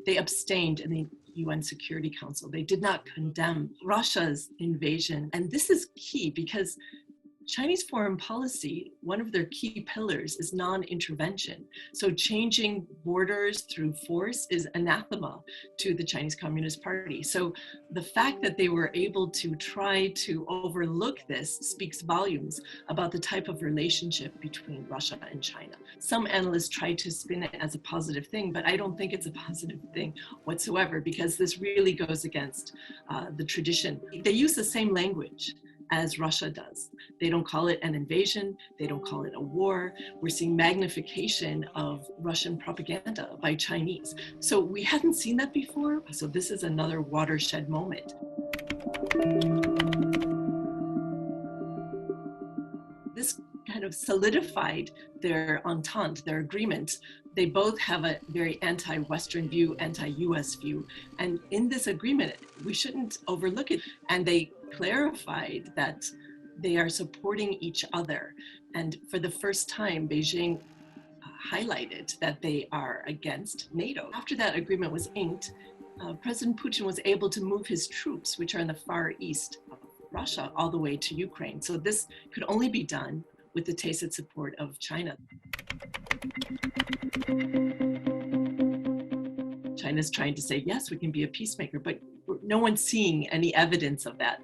they abstained in the UN Security Council. They did not condemn Russia's invasion. And this is key because Chinese foreign policy, one of their key pillars is non-intervention. So changing borders through force is anathema to the Chinese Communist Party. So the fact that they were able to try to overlook this speaks volumes about the type of relationship between Russia and China. Some analysts try to spin it as a positive thing, but I don't think it's a positive thing whatsoever, because this really goes against the tradition. They use the same language as Russia does. They don't call it an invasion. They don't call it a war. We're seeing magnification of Russian propaganda by Chinese. So we hadn't seen that before. So this is another watershed moment. This kind of solidified their entente, their agreement. They both have a very anti-Western view, anti-US view. And in this agreement, we shouldn't overlook it. And they clarified that they are supporting each other. And for the first time, Beijing highlighted that they are against NATO. After that agreement was inked, President Putin was able to move his troops, which are in the far east of Russia, all the way to Ukraine. So this could only be done with the tacit support of China. China's trying to say, yes, we can be a peacemaker, but no one's seeing any evidence of that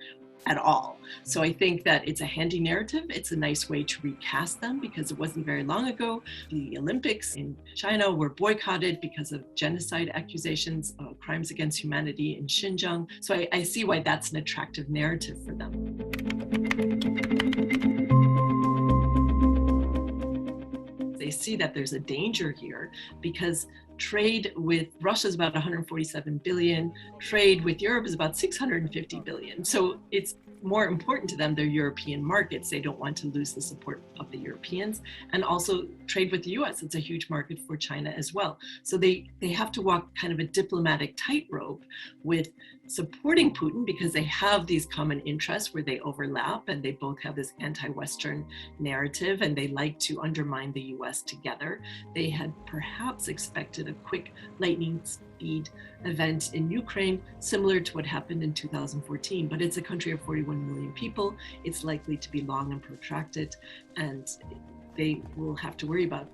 at all. So I think that it's a handy narrative. It's a nice way to recast them, because it wasn't very long ago. The Olympics in China were boycotted because of genocide accusations, crimes against humanity in Xinjiang. So I see why that's an attractive narrative for them. They see that there's a danger here because trade with Russia is about 147 billion. Trade with Europe is about 650 billion. So it's more important to them, their European markets. They don't want to lose the support of the Europeans. And also trade with the US, it's a huge market for China as well. So they have to walk kind of a diplomatic tightrope with supporting Putin, because they have these common interests where they overlap, and they both have this anti-Western narrative, and they like to undermine the US together. They had perhaps expected a quick lightning speed event in Ukraine, similar to what happened in 2014, but it's a country of 41 million people. It's likely to be long and protracted, and they will have to worry about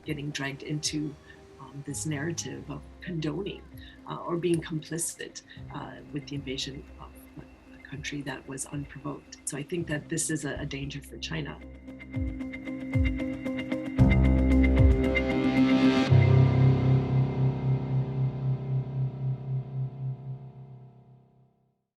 getting dragged into this narrative of condoning or being complicit with the invasion of a country that was unprovoked. So I think that this is a danger for China.